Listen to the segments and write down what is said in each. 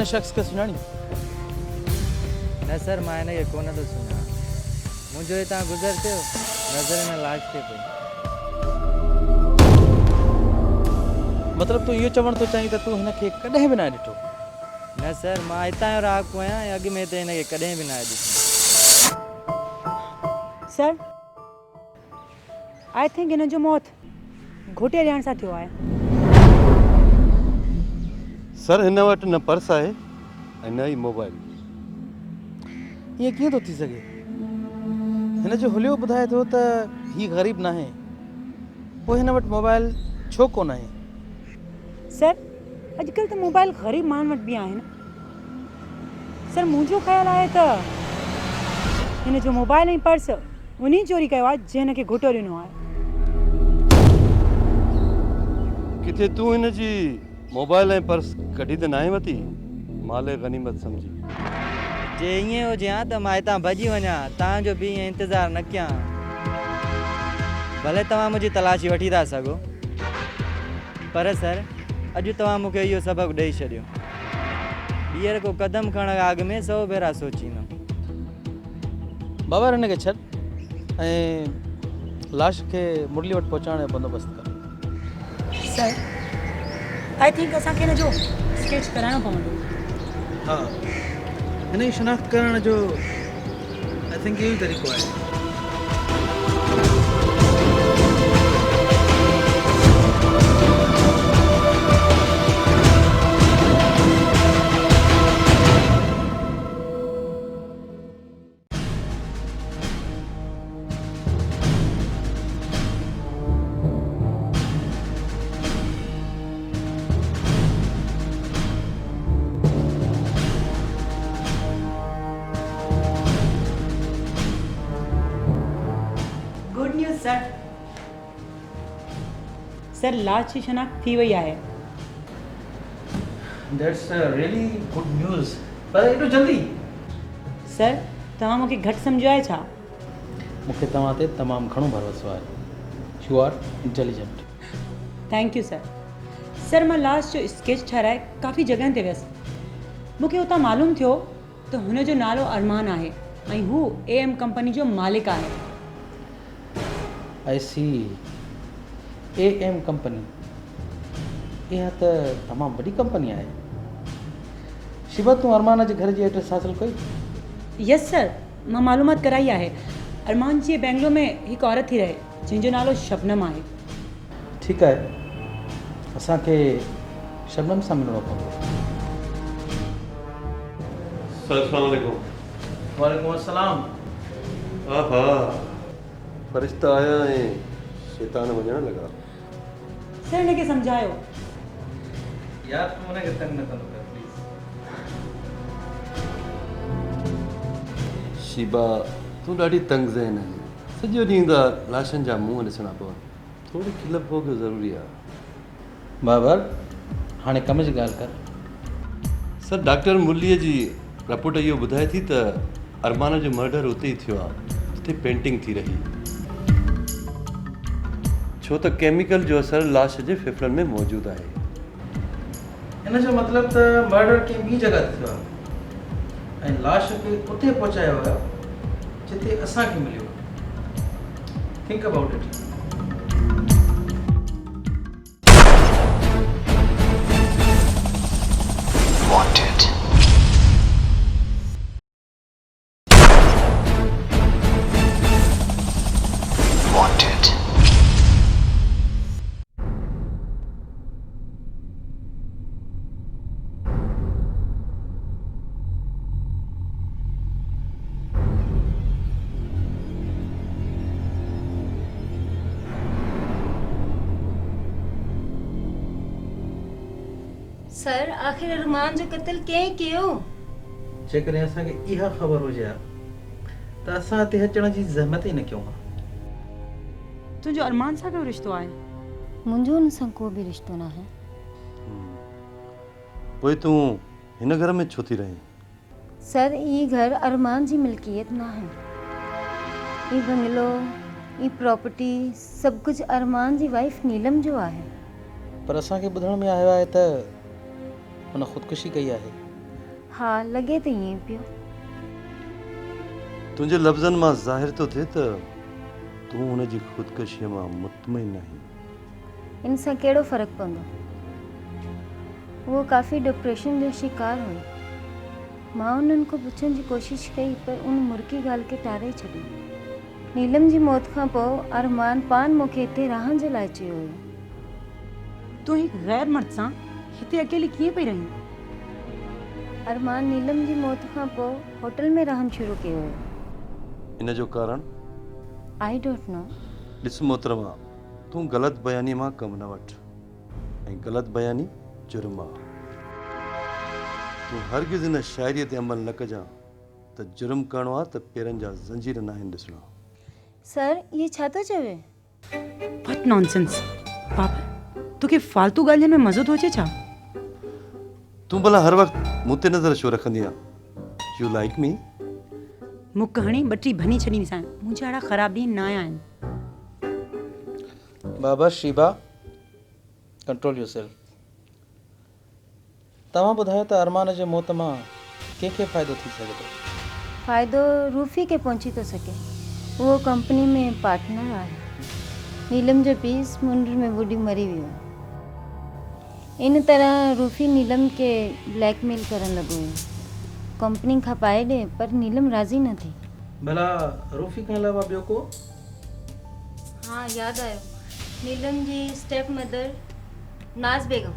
हिन शख़्स खे सुञाणी? न सर, मां हिनखे कोन थो सुञाणा। मुंहिंजो हितां गुज़र थियो, नज़र हिन लाश ते पई। मतिलबु तूं इहो चवणु थो चाहीं त तूं हिनखे कॾहिं बि न ॾिठो? न सर, मां हितां जो रहाकू आहियां ऐं अॻु में त हिनखे कॾहिं बि न ॾिठो। सर, आई थिंक हिन जो मौत घोटे ॾियण सां थियो आहे। सर, हिन वटि न पर्स आहे ऐं न ई मोबाइल। ईअं कीअं थो थी सघे? हिन जो हुलियो ॿुधाए थो त हीउ ग़रीब न आहे, पोइ हिन वटि मोबाइल छो कोन आहे? सर, अॼुकल्ह त मोबाइल ग़रीब माण्हुनि वटि बि आहिनि। सर, मुंहिंजो ख़्यालु आहे त हिन जो मोबाइल ऐं पर्स उन चोरी कयो आहे जंहिं हिनखे घोटो ॾिनो आहे। किथे तूं हिन जी मोबाइल ऐं पर्स कढी त न आहे वरिती? माल गनीमत सम्झी। जे ईअं हुजे हा त मां हितां भॼी वञा, तव्हांजो बि ईअं इंतज़ारु न कयां। भले तव्हां मुंहिंजी तलाशी वठी था सघो, पर सर अॼु तव्हां मूंखे इहो सबक़ु ॾेई छॾियो। ॿीहर को क़दम खणण अॻु में 100 भेरा सोचींदुमि। बाबा, हिनखे छॾ ऐं लाश खे मुरली वटि पहुचाइण जो बंदोबस्तु कर। सर, आई थिंक असांखे हिन जो स्केच कराइणो पवंदो। हा, हिन जी शिनाख़्त करण जो आई थिंक इहो ई तरीक़ो आहे। Good news sir. सर, लाश जी शिनाख्त थी वई आहे। That's really good news. पर एॾो जल्दी? सर, तव्हां मूंखे घटि सम्झो आहे छा? मूंखे तव्हां ते तमामु घणो भरोसो आहे। You are intelligent. Thank you sir. Sir, मां लाश जो स्केच ठाराए काफ़ी जॻहियुनि ते वियसि। मूंखे उतां मालूम थियो त हुन जो नालो अरमान आहे ऐं हू AM कंपनी जो मालिक आहे। आई सी। AM कंपनी, इहा त तमामु वॾी कंपनी आहे। शिवा, तूं अरमान जे घर जी एड्रेस हासिल कई? यस सर, मां मालूमात कराई आहे। अरमान जी बेंगलोर में हिकु औरत थी रहे जंहिंजो नालो शबनम आहे। ठीकु आहे, असांखे शबनम सां मिलणो पवंदो। अस्सलाम वालेकुम। वालेकुम अस्सलाम। हा, फ़रिश्ता आया ऐं शैतान वञण लॻा। सर, हिनखे सम्झायो। यार, तूं हुनखे तंग न कंदो कर प्लीज़। शीबा, तूं ॾाढी तंग ज़हन आहीं। सॼो ॾींहुं त लाशनि जा मुंहं ॾिसणा पवनि। थोरी खिल पोइ ज़रूरी आहे। बाबर, हाणे कम जी ॻाल्हि कर। सर, डॉक्टर मुरलीअ जी रिपोर्ट इहो ॿुधाए थी त अरमान जो मर्डर उते ई थियो आहे जिते पेंटिंग थी रही, छो त केमिकल जो असर लाश जे फेफड़नि में मौजूदु आहे। हिन जो मतिलबु त मर्डर कंहिं ॿी जॻह ते थियो आहे ऐं लाश खे उते पहुचायो वियो जिते असांखे मिलियो। Think about it. सर, आखिर अरमान जो क़त्ल कंहिं कयो? जेकॾहिं असांखे इहा ख़बर हुजे हा त असां हिते अचण जी ज़हमत ई न कयूं हा। तुंहिंजो अरमान सां कहिड़ो रिश्तो आहे? मुंहिंजो हुन सां को बि रिश्तो न आहे। पोइ तूं हिन घर में छो थी रहीं? सर, ये घर अरमान जी मिल्कियत न है। ये बंगलो, ये प्रॉपर्टी सब कुछ अरमान जी वाइफ नीलम जो आहे। पर असांखे ॿुधण में आयो आहे त हुन ख़ुदकुशी कई आहे। हाँ लॻे त ईअं पियो। तुंहिंजे लफ़्ज़नि मां ज़ाहिर थो थिए त तूं हुनजी ख़ुदकशीअ मां मुतमइन आहीं। इन सां कहिड़ो फ़र्क़ु पवंदो? उहो काफ़ी डिप्रेशन जो शिकार हुई। मां उन्हनि खां पुछण जी कोशिशि कई पर उन मुर्की ॻाल्हि खे टारे छॾियो। नीलम जी मौत खां पोइ अरमान पान मूंखे हिते रहण जे लाइ चयो हुयो। तूं हिकु ग़ैर मर्द सां हिते अकेली कीअं पई रहीं? अरमान नीलम जी मौत खां पोइ होटल में रहणु शुरू कयो हुयो। इन जो कारण? I don't know. ॾिस मोहतरमा, तूं ग़लति बयानी मां कमु न वठि ऐं ग़लति बयानी जुर्म आहे। तूं हरगिज़ इन शाइरीअ ते अमल न कजां त जुर्म करणो आहे त पेरनि जा ज़ंजीर न आहिनि ॾिसणा। सर इहे छा थो चवे? What nonsense. पापा तोखे फालतू ॻाल्हियुनि में मज़ो थो अचे छा? तूं भला हर वक़्तु मूं ते नज़र छो रखंदी आहे? U like me? मुख हणी ॿटी भनी छॾींदीसां। मुंहिंजा अहिड़ा ख़राब ॾींहं न आया आहिनि। बाबा शीबा कंट्रोल योर सेल्फ। तव्हां ॿुधायो त अरमान जे मौत मां कंहिंखे फ़ाइदो थी सघे थो? फ़ाइदो रूफ़ी खे पहुची थो सघे। उहो कंपनी में पार्टनर आहे। नीलम जो पीउ समुंड में ॿुॾी मरी वियो। इन तरह रूफ़ी नीलम खे ब्लैकमेल करणु लॻो हुयो। कंपनी खपाए ॾे पर नीलम राज़ी न थी। भला रूफ़ी खां अलावा ॿियो को? हाँ यादि आयो, नीलम जी स्टेप मदर नाज़ बेगम।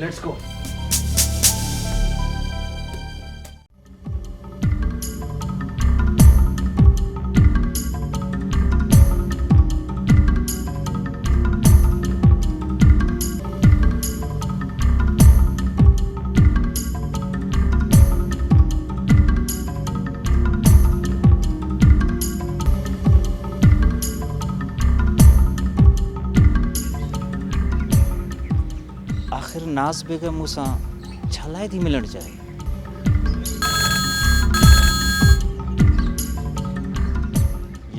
Let's go. आख़िर नाज़ बेगम मूंसां छा लाइ थी मिलणु चाहे?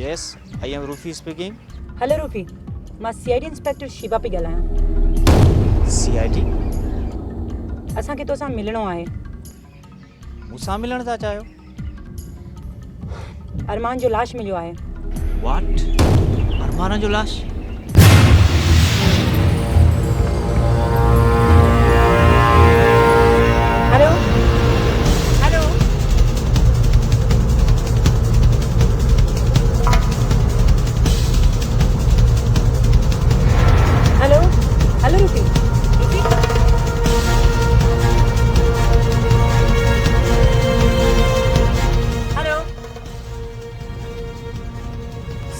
Yes I am Rufi speaking. Hello Rufi, मां CID इंस्पेक्टर शीबा पई ॻाल्हायां। CID? असांखे तोसां मिलणो आहे। मूंसां मिलणु था चाहियो? अरमान जो लाश मिलियो आहे। वाट? अरमान जो लाश? हेलो हेलो हेलो हेलो रूफ़ी। हेलो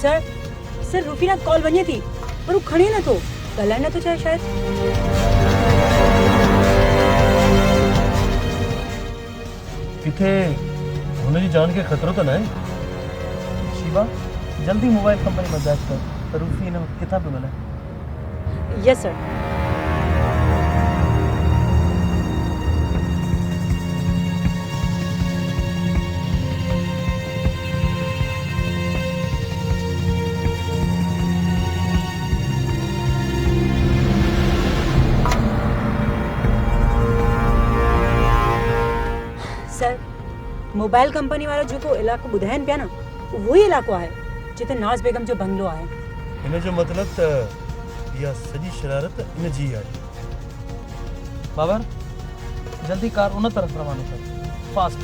सर रूफ़ी नाथ कॉल वञे थी पर हू खणे नथो। ॻाल्हाए नथो चाहे शायदि। किथे हुनजी जान खे ख़तरो त न आहे? शीबा जल्दी मोबाइल कंपनी में दर्ज कर त रूफ़ी हिन वक़्तु किथां पियो ॻाल्हाए। यस सर। सर मोबाइल कंपनी वारा जेको इलाइक़ो ॿुधाइनि पिया न उहो ई इलाइक़ो आहे जिते नाज़ बेगम जो बंगलो आहे। हिन जो मतिलबु त इहा सॼी शरारत इन जी आहे। बाबर जल्दी कार उन तरफ़ रवानो कर, फास्ट।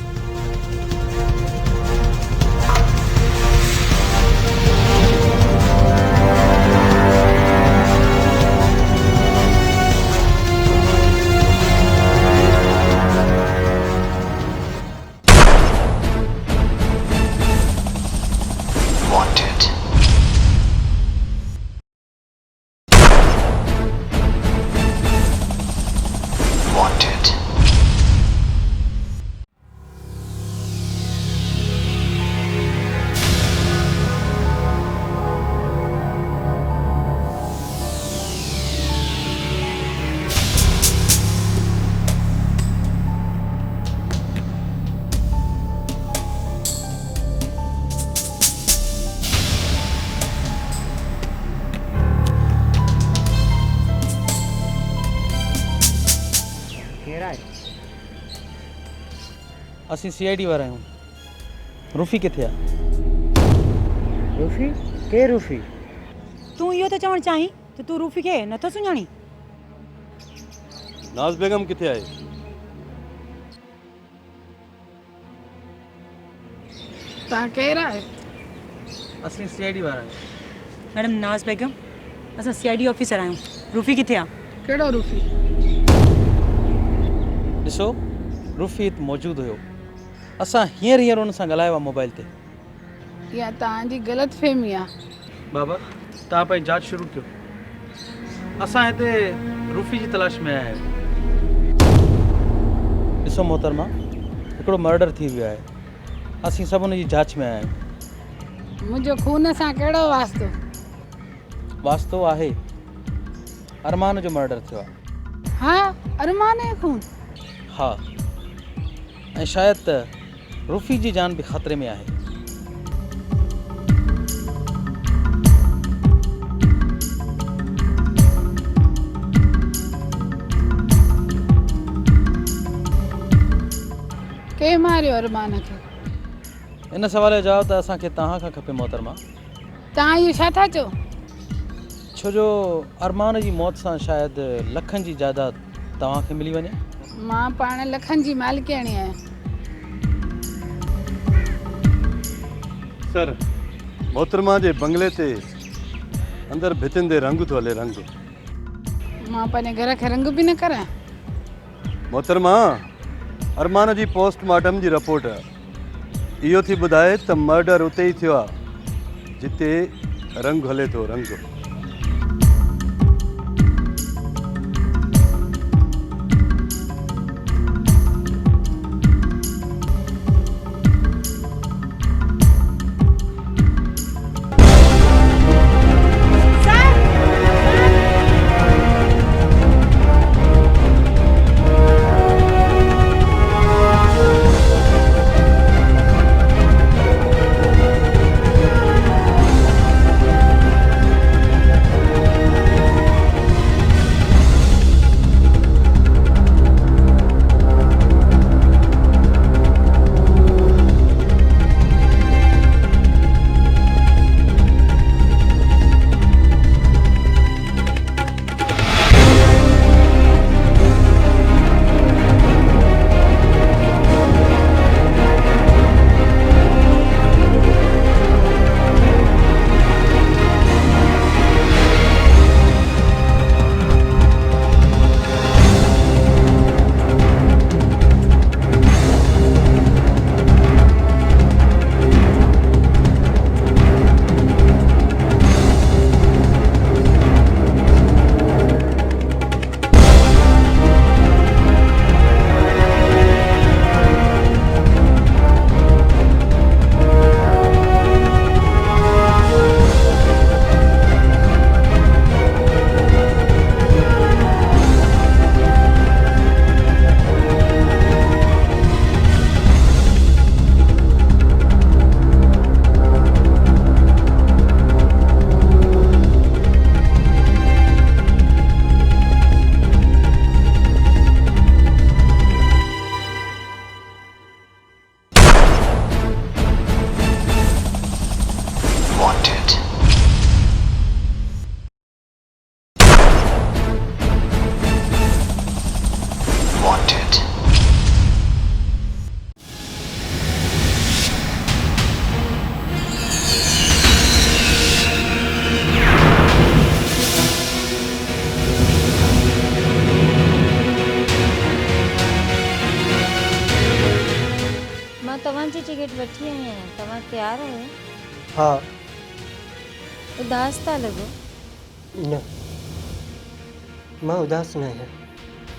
असीं CID वारा आहियूं। रूफ़ी किथे आहे? रूफ़ी के रूफ़ी? तूं इहो त चवणु चाहीं त तूं रूफ़ी खे नथो सुञाणी? नाज़ बेगम किथे आहे? तव्हां केरु आहे? असीं CID वारा आहियूं। मैडम नाज़ बेगम, असां CID ऑफिसर आहियूं। रूफ़ी किथे आहे? कहिड़ो रूफ़ी? ॾिसो, रूफ़ी हिते मौजूदु हुयो। असां हींअर हुन सां ॻाल्हायो आहे मोबाइल ते। इहा तव्हांजी ग़लतफ़हमी आहे। बाबा, तव्हां पंहिंजी जांच शुरू कयो। असां हिते रूफ़ी जी तलाश में आया आहियूं। ॾिसो मोहतरमा, हिकिड़ो मर्डर थी वियो आहे। असीं सभु हुन जी जांच में आया आहियूं। मुंहिंजो खून सां कहिड़ो वास्तो? वास्तो आहे, अरमान जो मर्डर थियो आहे। हा, अरमान जो खून? हा, ऐं शायदि त रूफ़ी जी जान बि ख़तरे में आहे। के मारियो अरमान खे? इन सवाल जो जवाब त असांखे तव्हां खां खपे मोहतरमा। तव्हां इहो छा था चओ? छो जो अरमान जी मौत सां शायदि लखनि जी जायदाद तव्हांखे मिली वञे। मां पाण लखनि जी मालिकियाणी आहियां। सर, मोहतरमा जे बंगले ते अंदरि भितियुनि ते रंग थो हले, रंग। मां पंहिंजे घर खे रंग बि न करां? मोहतरमा, अरमान जी पोस्टमार्टम जी रिपोर्ट इहो थी ॿुधाए त मर्डर उते ई थियो आहे जिते रंग हले थो, रंग। तव्हांजी टिकट वठी आई आहियां। तव्हां तयारु आहियो? हा। उदास था लॻो? न, मां उदास न आहियां।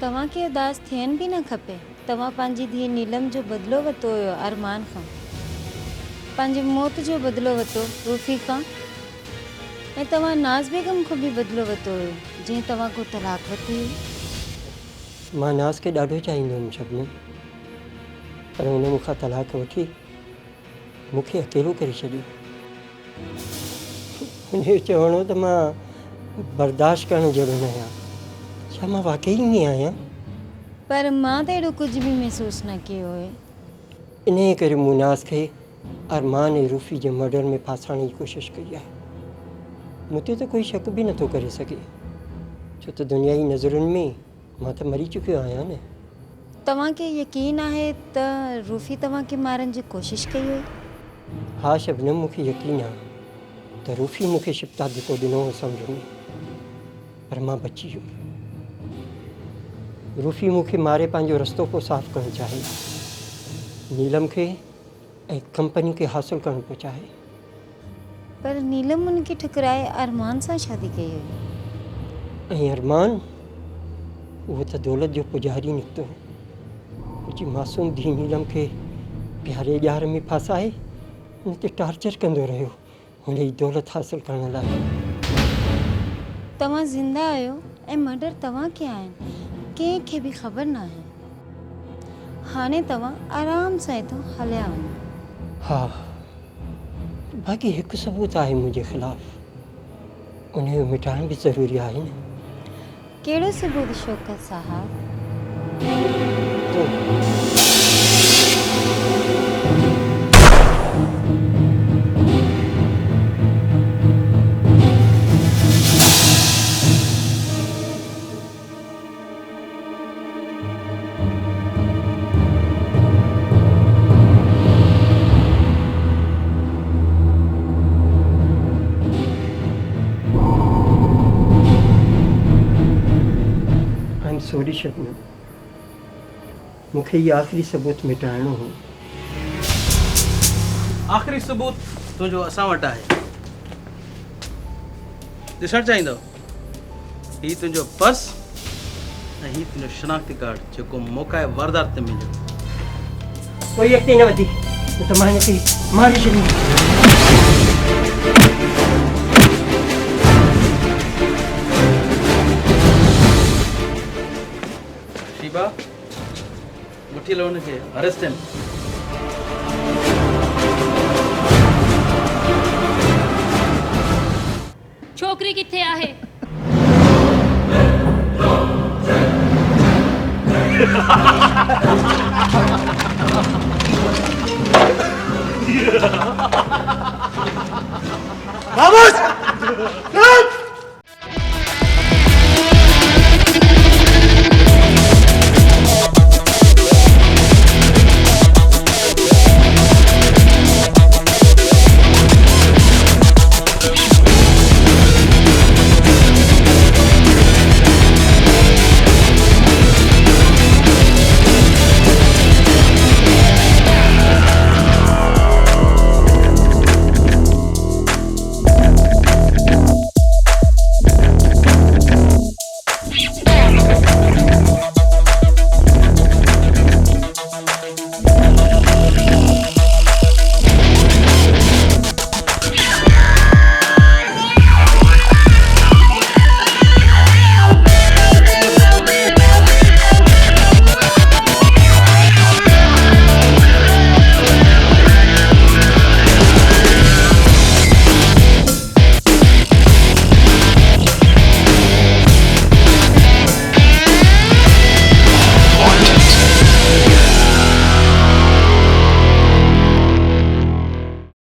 तव्हांखे उदास थियण बि न खपे। तव्हां पंहिंजी धीउ नीलम जो बदिलो वरितो हुयो अरमान खां, पंहिंजी मौत जो बदिलो वरितो रूफ़ी खां, ऐं तव्हां नाज़ बेगम खां बि बदिलो वरितो हुयो जंहिं तव्हां खां तलाक वरिती हुई। मां नाज़ खे ॾाढो चाहींदो हुयुमि शबनम, पर हुन मूंखां तलाक वठी मूंखे अकेलो करे छॾियो। हुनजो चवणो त मां बर्दाश्त करण जहिड़ो न आहियां। छा मां वाकई ईअं आहियां? पर मां त अहिड़ो कुझु बि महसूसु न कयो हुयो। इन करे मूं नाज़ खे अरमान ऐं रूफ़ी जे मर्डर में फासण जी कोशिशि कई आहे। मूं ते त कोई शक बि नथो करे सघे, छो त दुनिया जी नज़रुनि में मां त मरी चुकियो आहियां न। तव्हांखे यकीन आहे त रूफ़ी तव्हांखे मारण जी कोशिशि कई हुई? हा शबनम, मूंखे यकीन आहे त रूफ़ी मूंखे शिफ्ता धिको ॾिनो हो समुझ में, पर मां बची वियुमि। रूफ़ी मूंखे मारे पंहिंजो रस्तो को साफ़ करणु चाहे, नीलम खे ऐं कंपनी खे हासिलु करणु पियो चाहे। पर नीलम उनखे ठुकराए अरमान सां शादी कई हुई। ऐं अरमान, उहो त दौलत जो पुजारी निकितो, मुंहिंजी मासूम धीउ नीलम खे प्यारे ॼार में फासाए हुन ते टॉर्चर कंदो रहियो हुन जी दौलत हासिलु करण लाइ। तव्हां ज़िंदा आहियो ऐं मर्डर तव्हां कया आहिनि, कंहिंखे बि ख़बर न आहे। हाणे तव्हां आराम सां हितां हलिया वञो। हा, बाक़ी हिकु सबूत आहे मुंहिंजे ख़िलाफ़, उनजो मिटाइण बि ज़रूरी आहे न। कहिड़ो सबूत शौकत साहब? सॉरी शबनम, मूंखे ये आखिरी सबूत मिटाइणो हो। आख़िरी सबूत तुंहिंजो असां वटि आहे। ॾिसणु चाहींदव? हीउ तुंहिंजो पर्स ऐं हीउ तुंहिंजो शनाख़्ती कार्ड जेको मौक़ाए वारदात ते मिलियो। कोई अॻिते न वधी न त मां हिनखे मारे छॾींदुमि। शीबा, वठी हलो हुनखे अरेस्ट कनि। छोकिरी किथे आहे? खामोश!